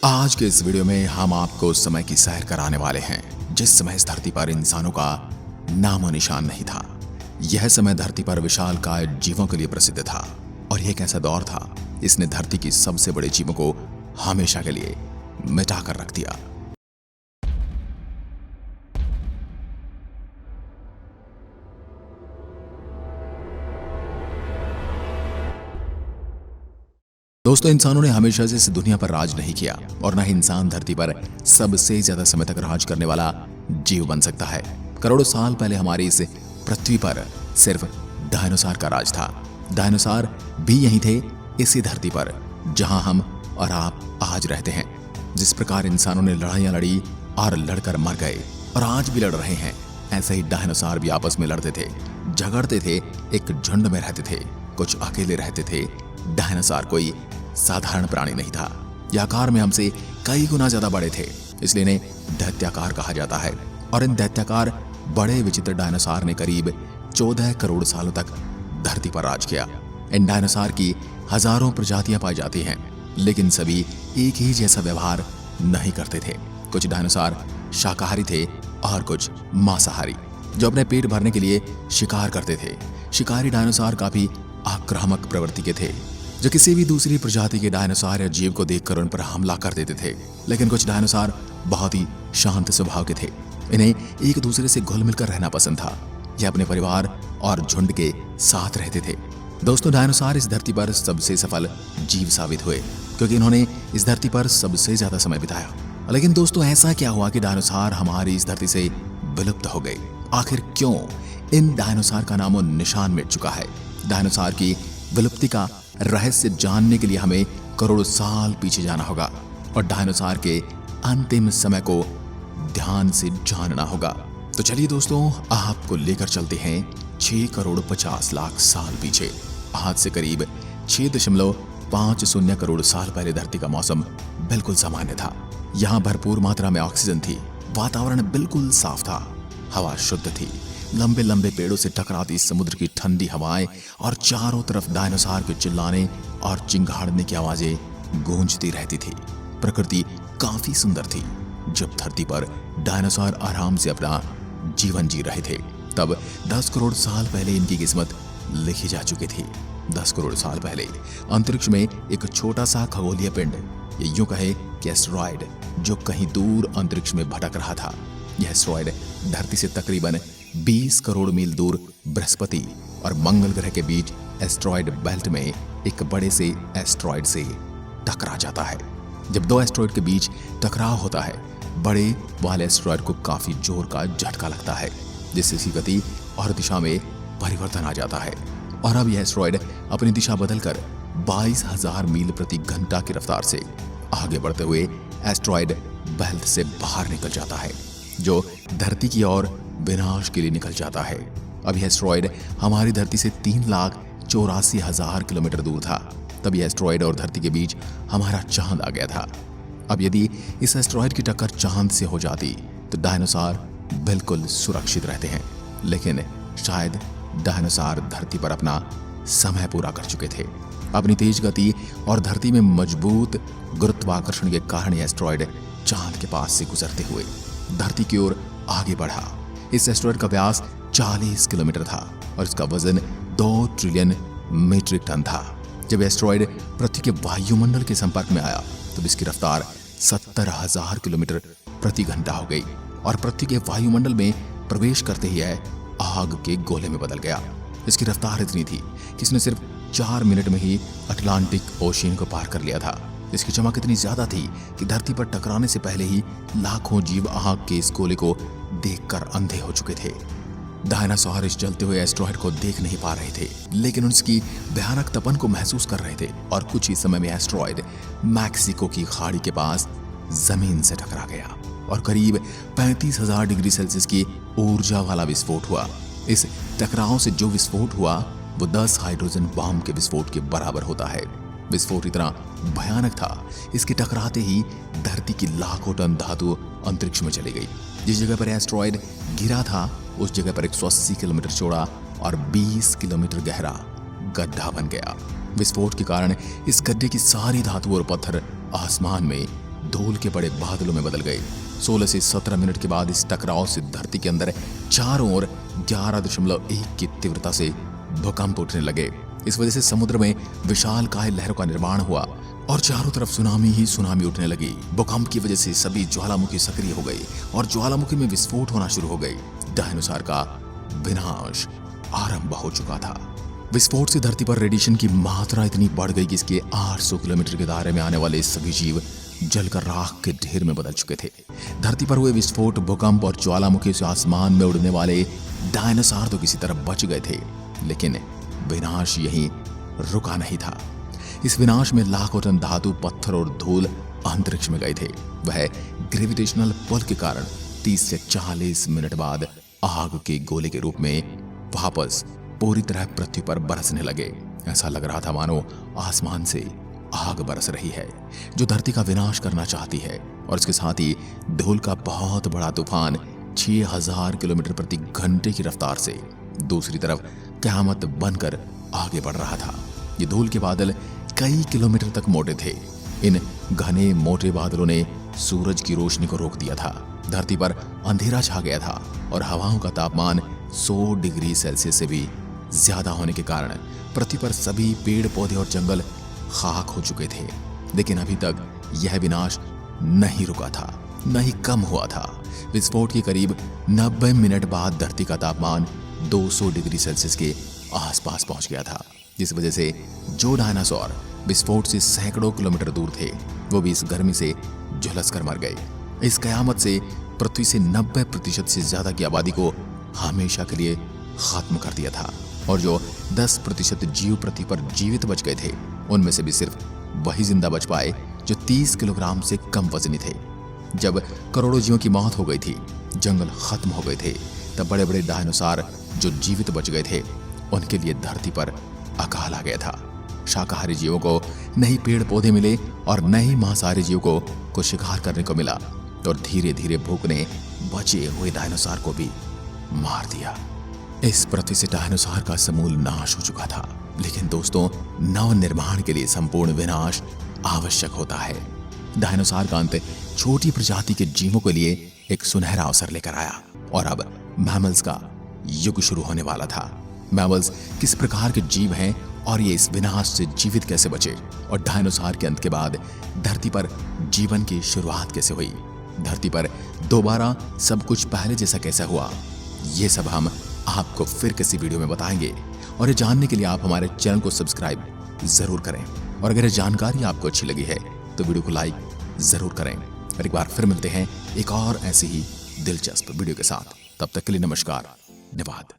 आज के इस वीडियो में हम आपको उस समय की सैर कराने वाले हैं जिस समय इस धरती पर इंसानों का नामो निशान नहीं था। यह समय धरती पर विशालकाय जीवों के लिए प्रसिद्ध था और यह एक ऐसा दौर था इसने धरती की सबसे बड़े जीवों को हमेशा के लिए मिटा कर रख दिया। दोस्तों, इंसानों ने हमेशा से इस दुनिया पर राज नहीं किया और ना ही इंसान धरती पर सबसे ज्यादा समय तक राज करने वाला जीव बन सकता है। करोड़ों साल पहले हमारी इस पृथ्वी पर सिर्फ डायनासोर का राज था। डायनासोर भी यहीं थे, इसी धरती पर जहां हम और आप आज रहते हैं। जिस प्रकार इंसानों ने लड़ाइयां लड़ी और लड़कर मर गए और आज भी लड़ रहे हैं, ऐसे ही डायनासोर भी आपस में लड़ते थे, झगड़ते थे, एक झुंड में रहते थे, कुछ अकेले रहते थे। डायनासोर कोई साधारण प्राणी नहीं था। यह आकार में हमसे कई गुना ज्यादा बड़े थे, इसलिए इन्हें दैत्याकार कहा जाता है। और इन दैत्याकार बड़े विचित्र डायनासोर ने करीब 14 करोड़ सालों तक धरती पर राज किया। इन डायनासोर की हजारों प्रजातियां पाई जाती हैं, लेकिन सभी एक ही जैसा व्यवहार नहीं करते थे। कुछ डायनासोर शाकाहारी थे और कुछ मांसाहारी, जो अपने पेट भरने के लिए शिकार करते थे। शिकारी डायनासोर काफी आक्रामक प्रवृत्ति के थे, जो किसी भी दूसरी प्रजाति के डायनासोर या जीव को देखकर उन पर हमला कर देते थे। लेकिन कुछ डायनासोर बहुत ही शांत स्वभाव के थे। इन्हें एक दूसरे से घुल मिलकर रहना पसंद था। यह अपने परिवार और झुंड के साथ रहते थे। दोस्तों, डायनासोर इस धरती पर सबसे सफल जीव साबित हुए क्योंकि इन्होंने इस धरती पर सबसे ज्यादा समय बिताया। लेकिन दोस्तों, ऐसा क्या हुआ कि डायनासोर हमारी इस धरती से विलुप्त हो गए? आखिर क्यों इन डायनासोर का नामो निशान मिट चुका है? डायनासोर की विलुप्ति का रहस्य जानने के लिए हमें करोड़ों साल पीछे जाना होगा और डायनासोर के अंतिम समय को ध्यान से जानना होगा। तो चलिए दोस्तों, आपको लेकर चलते हैं 6 करोड़ 50 लाख साल पीछे। आज से करीब 6.50 करोड़ साल पहले धरती का मौसम बिल्कुल सामान्य था। यहाँ भरपूर मात्रा में ऑक्सीजन थी, वातावरण बिल्कुल साफ था, हवा शुद्ध थी, लंबे लंबे पेड़ों से टकराती समुद्र की ठंडी हवाएं और चारों तरफ डायनासोर के चिल्लाने और चिंगाड़ने की आवाजें गूंजती रहती थी। प्रकृति काफी सुंदर थी। जब धरती पर डायनासोर आराम से अपना जीवन जी रहे थे, तब 10 करोड़ साल पहले इनकी किस्मत लिखी जा चुकी थी। 10 करोड़ साल पहले अंतरिक्ष में एक छोटा सा खगोलीय पिंड, ये यूं कहे कि एस्टेरॉयड, जो कहीं दूर अंतरिक्ष में भटक रहा था। यह एस्टेरॉयड धरती से तकरीबन 20 करोड़ मील दूर बृहस्पति और मंगल ग्रह के बीच एस्टेरॉयड बेल्ट में एक बड़े से एस्टेरॉयड से टकरा जाता है। जब दो एस्टेरॉयड के बीच टकराव होता है, बड़े वाले एस्टेरॉयड को काफी जोर का झटका लगता है, जिससे इसकी गति और दिशा में परिवर्तन आ जाता है। और अब यह एस्टेरॉयड अपनी दिशा बदलकर 22,000 मील प्रति घंटा की रफ्तार से आगे बढ़ते हुए एस्टेरॉयड बेल्ट से बाहर निकल जाता है, जो धरती की ओर विनाश के लिए निकल जाता है। अब यह एस्टेरॉयड हमारी धरती से 3,84,000 किलोमीटर दूर था। तब यह एस्टेरॉयड और धरती के बीच हमारा चांद आ गया था। अब यदि इस एस्टेरॉयड की टक्कर चांद से हो जाती तो डायनासोर बिल्कुल सुरक्षित रहते हैं, लेकिन शायद डायनासोर धरती पर अपना समय पूरा कर चुके थे। अपनी तेज गति और धरती में मजबूत गुरुत्वाकर्षण के कारण यह एस्टेरॉयड चांद के पास से गुजरते हुए धरती की ओर आगे बढ़ा। इस एस्टेरॉयड का व्यास 40 किलोमीटर था और इसका वजन 2 ट्रिलियन मीट्रिक टन था। जब एस्टेरॉयड पृथ्वी के वायुमंडल के संपर्क में आया तब इसकी रफ्तार 70,000 किलोमीटर प्रति घंटा हो गई और पृथ्वी के वायुमंडल में प्रवेश करते ही यह आग के गोले में बदल गया। इसकी रफ्तार इतनी थी कि इसने सिर्फ 4 मिनट में ही अटलांटिक ओशियन को पार कर लिया था। इसकी चमक इतनी ज्यादा थी कि धरती पर टकराने से पहले ही लाखों जीव आग के इस गोले को देखकर अंधे हो चुके थे। डायनासोर इस जलते हुए एस्टेरॉयड को देख नहीं पा रहे थे, लेकिन उसकी भयानक तपन को महसूस कर रहे थे। और कुछ ही समय में एस्टेरॉयड मैक्सिको की खाड़ी के पास जमीन से टकरा गया और करीब 35,000 डिग्री सेल्सियस की ऊर्जा वाला विस्फोट हुआ। इस टकराव से जो विस्फोट हुआ वो 10 हाइड्रोजन बम के विस्फोट के बराबर होता है। विस्फोट इतना भयानक था, इसके टकराते ही धरती की लाखों टन धातु अंतरिक्ष में चली गई। जिस जगह पर एस्टेरॉयड गिरा था उस जगह पर 180 किलोमीटर चौड़ा और 20 किलोमीटर गहरा गड्ढा बन गया। विस्फोट के कारण इस गड्ढे की सारी धातु और पत्थर आसमान में धूल के बड़े बादलों में बदल गए। 16 से 17 मिनट के बाद इस टकराव से धरती के अंदर चारों ओर 11.1 की तीव्रता से भूकंप उठने लगे। इस वजह से समुद्र में विशालकाय लहरों का निर्माण हुआ और चारों तरफ सुनामी ही सुनामी उठने लगी। भूकंप की वजह से सभी ज्वालामुखी सक्रिय हो गई और ज्वालामुखी में विस्फोट होना शुरू हो गई। डायनासोर का विनाश आरंभ हो चुका था। विस्फोट से धरती पर रेडिएशन की मात्रा इतनी बढ़ गई कि इसके 800 किलोमीटर के दायरे में आने वाले सभी जीव जलकर राख के ढेर में बदल चुके थे। धरती पर हुए विस्फोट, भूकंप और ज्वालामुखी से आसमान में उड़ने वाले डायनासोर तो किसी तरह बच गए थे, लेकिन विनाश यहीं रुका नहीं था। इस विनाश में लाखों टन धातु, पत्थर और धूल अंतरिक्ष में गए थे। वह ग्रेविटेशनल पुल के कारण 30 से 40 मिनट बाद आग के गोले के रूप में वापस पूरी तरह पृथ्वी पर बरसने लगे। ऐसा लग रहा था मानो आसमान से आग बरस रही है जो धरती का विनाश करना चाहती है। और इसके साथ ही धूल का बहुत बड़ा तूफान 6000 किलोमीटर प्रति घंटे की रफ्तार से दूसरी तरफ क़यामत बनकर आगे बढ़ रहा था। ये धूल के बादल कई किलोमीटर तक मोटे थे। इन घने मोटे बादलों ने सूरज की रोशनी को रोक दिया था। धरती पर अंधेरा छा गया था और हवाओं का तापमान 100 डिग्री सेल्सियस से भी ज्यादा होने के कारण पृथ्वी पर सभी पेड़ पौधे और जंगल खाक हो चुके थे। लेकिन अभी तक यह विनाश नहीं रुका था, न ही कम हुआ था। विस्फोट के करीब 90 मिनट बाद धरती का तापमान 200 डिग्री सेल्सियस के आसपास पहुंच गया था, जिस वजह से जो डायनासोर विस्फोट से सैकड़ों किलोमीटर दूर थे वो भी इस गर्मी से झुलस कर मर गए। इस कयामत से पृथ्वी से 90% से ज्यादा की आबादी को हमेशा के लिए खत्म कर दिया था और जो 10% जीव पृथ्वी पर जीवित बच गए थे उनमें से भी सिर्फ वही जिंदा बच पाए जो 30 किलोग्राम से कम वजनी थे। जब करोड़ों जीवों की मौत हो गई थी, जंगल खत्म हो गए थे, तब बड़े बड़े डायनासोर जो जीवित बच गए थे उनके लिए धरती पर अकाल आ गया था। शाकाहारी जीवों को न ही पेड़ पौधे मिले और न ही मांसाहारी जीवों को शिकार करने को मिला और धीरे धीरे भूख ने बचे हुए डायनासोर को भी मार दिया। इस पृथ्वी से डायनासोर का समूल नाश हो चुका था। लेकिन दोस्तों, नव निर्माण के लिए संपूर्ण विनाश आवश्यक होता है। डायनासोर का अंत छोटी प्रजाति के जीवों के लिए एक सुनहरा अवसर लेकर आया और अब मैमल्स का युग शुरू होने वाला था। मैमल्स किस प्रकार के जीव हैं और ये इस विनाश से जीवित कैसे बचे और डायनासोर के अंत के बाद धरती पर जीवन की शुरुआत कैसे हुई, धरती पर दोबारा सब कुछ पहले जैसा कैसा हुआ, ये सब हम आपको फिर किसी वीडियो में बताएंगे। और ये जानने के लिए आप हमारे चैनल को सब्सक्राइब जरूर करें और अगर ये जानकारी आपको अच्छी लगी है तो वीडियो को लाइक जरूर करें। और एक बार फिर मिलते हैं एक और ऐसी ही दिलचस्प वीडियो के साथ। तब तक के लिए नमस्कार, धन्यवाद।